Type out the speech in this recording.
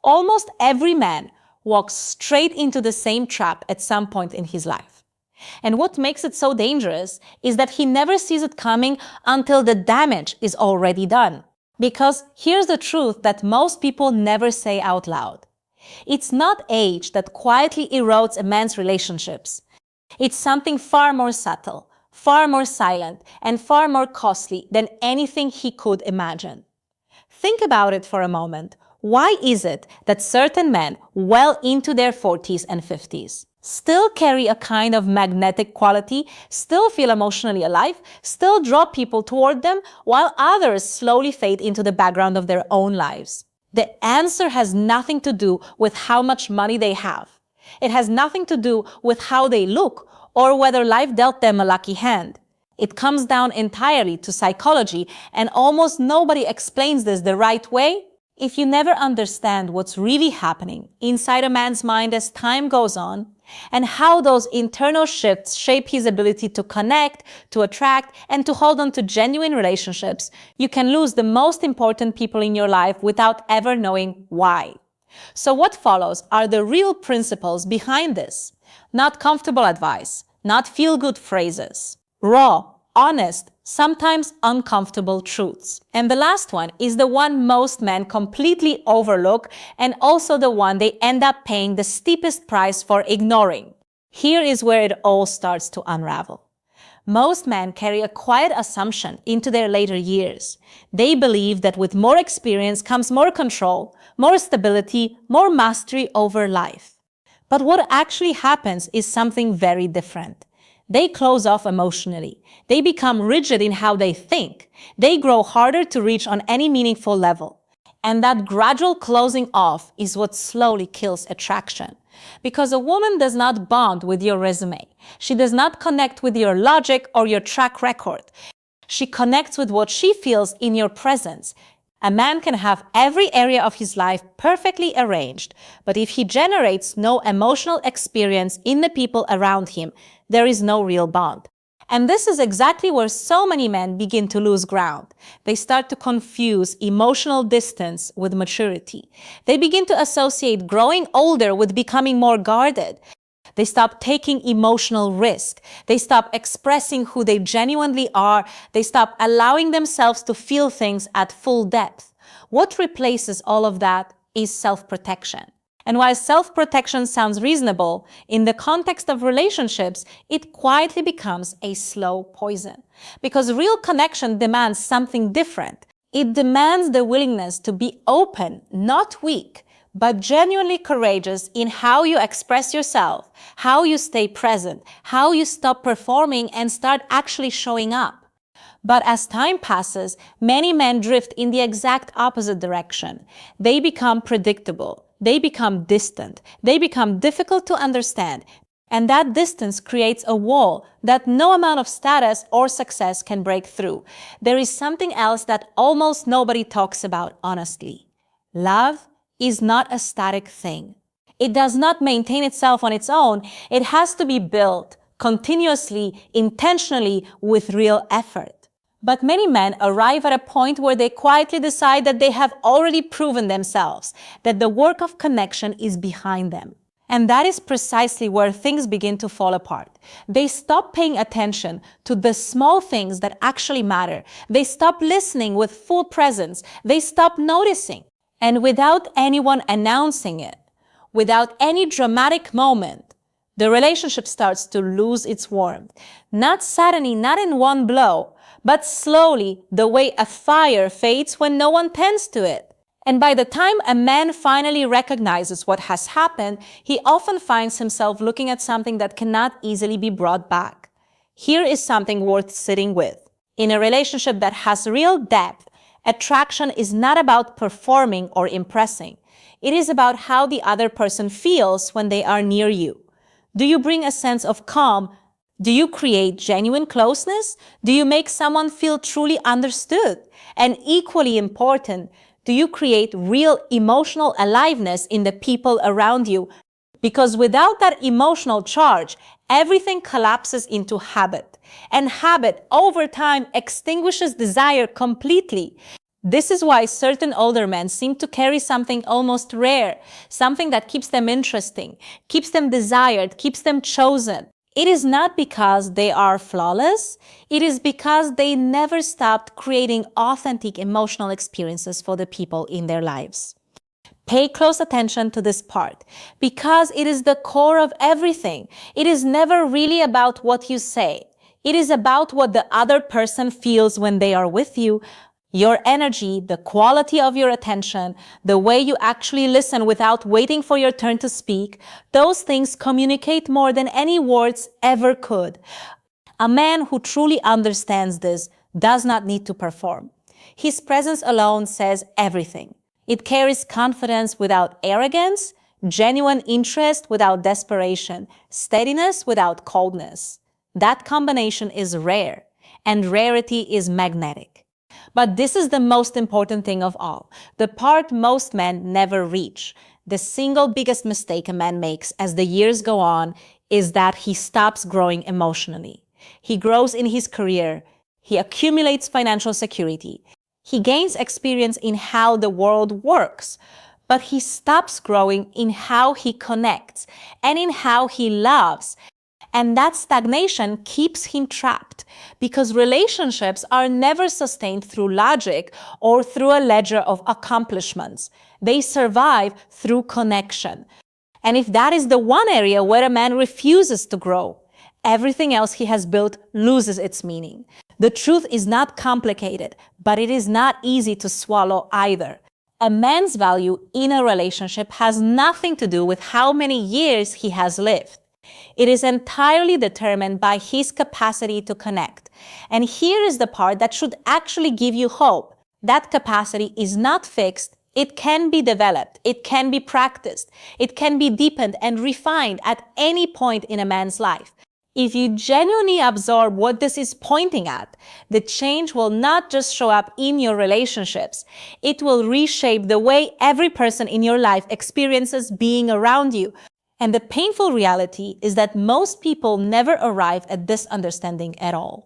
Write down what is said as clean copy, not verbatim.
Almost every man walks straight into the same trap at some point in his life. And what makes it so dangerous is that he never sees it coming until the damage is already done. Because here's the truth that most people never say out loud. It's not age that quietly erodes a man's relationships. It's something far more subtle, far more silent, and far more costly than anything he could imagine. Think about it for a moment. Why is it that certain men, well into their 40s and 50s, still carry a kind of magnetic quality, still feel emotionally alive, still draw people toward them, while others slowly fade into the background of their own lives? The answer has nothing to do with how much money they have. It has nothing to do with how they look or whether life dealt them a lucky hand. It comes down entirely to psychology, and almost nobody explains this the right way. If you never understand what's really happening inside a man's mind as time goes on, and how those internal shifts shape his ability to connect, to attract, and to hold on to genuine relationships, you can lose the most important people in your life without ever knowing why. So what follows are the real principles behind this. Not comfortable advice, not feel-good phrases. Raw, honest, sometimes uncomfortable truths. And the last one is the one most men completely overlook, and also the one they end up paying the steepest price for ignoring. Here is where it all starts to unravel. Most men carry a quiet assumption into their later years. They believe that with more experience comes more control, more stability, more mastery over life. But what actually happens is something very different. They close off emotionally. They become rigid in how they think. They grow harder to reach on any meaningful level. And that gradual closing off is what slowly kills attraction. Because a woman does not bond with your resume. She does not connect with your logic or your track record. She connects with what she feels in your presence. A man can have every area of his life perfectly arranged, but if he generates no emotional experience in the people around him, there is no real bond. And this is exactly where so many men begin to lose ground. They start to confuse emotional distance with maturity. They begin to associate growing older with becoming more guarded. They stop taking emotional risk. They stop expressing who they genuinely are. They stop allowing themselves to feel things at full depth. What replaces all of that is self-protection. And while self-protection sounds reasonable, in the context of relationships, it quietly becomes a slow poison. Because real connection demands something different. It demands the willingness to be open, not weak, but genuinely courageous in how you express yourself, how you stay present, how you stop performing and start actually showing up. But as time passes, many men drift in the exact opposite direction. They become predictable. They become distant. They become difficult to understand. And that distance creates a wall that no amount of status or success can break through. There is something else that almost nobody talks about honestly. Love is not a static thing. It does not maintain itself on its own. It has to be built continuously, intentionally, with real effort. But many men arrive at a point where they quietly decide that they have already proven themselves, that the work of connection is behind them. And that is precisely where things begin to fall apart. They stop paying attention to the small things that actually matter. They stop listening with full presence. They stop noticing. And without anyone announcing it, without any dramatic moment, the relationship starts to lose its warmth. Not suddenly, not in one blow, but slowly, the way a fire fades when no one tends to it. And by the time a man finally recognizes what has happened, he often finds himself looking at something that cannot easily be brought back. Here is something worth sitting with. In a relationship that has real depth, attraction is not about performing or impressing. It is about how the other person feels when they are near you. Do you bring a sense of calm? Do you create genuine closeness? Do you make someone feel truly understood? And equally important, do you create real emotional aliveness in the people around you? Because without that emotional charge, everything collapses into habit. And habit, over time, extinguishes desire completely. This is why certain older men seem to carry something almost rare, something that keeps them interesting, keeps them desired, keeps them chosen. It is not because they are flawless, it is because they never stopped creating authentic emotional experiences for the people in their lives. Pay close attention to this part, because it is the core of everything. It is never really about what you say. It is about what the other person feels when they are with you, your energy, the quality of your attention, the way you actually listen without waiting for your turn to speak. Those things communicate more than any words ever could. A man who truly understands this does not need to perform. His presence alone says everything. It carries confidence without arrogance, genuine interest without desperation, steadiness without coldness. That combination is rare, and rarity is magnetic. But this is the most important thing of all, the part most men never reach. The single biggest mistake a man makes as the years go on is that he stops growing emotionally. He grows in his career, he accumulates financial security, he gains experience in how the world works, but he stops growing in how he connects and in how he loves. And that stagnation keeps him trapped because relationships are never sustained through logic or through a ledger of accomplishments. They survive through connection. And if that is the one area where a man refuses to grow, everything else he has built loses its meaning. The truth is not complicated, but it is not easy to swallow either. A man's value in a relationship has nothing to do with how many years he has lived. It is entirely determined by his capacity to connect. And here is the part that should actually give you hope. That capacity is not fixed. It can be developed. It can be practiced. It can be deepened and refined at any point in a man's life. If you genuinely absorb what this is pointing at, the change will not just show up in your relationships. It will reshape the way every person in your life experiences being around you. And the painful reality is that most people never arrive at this understanding at all.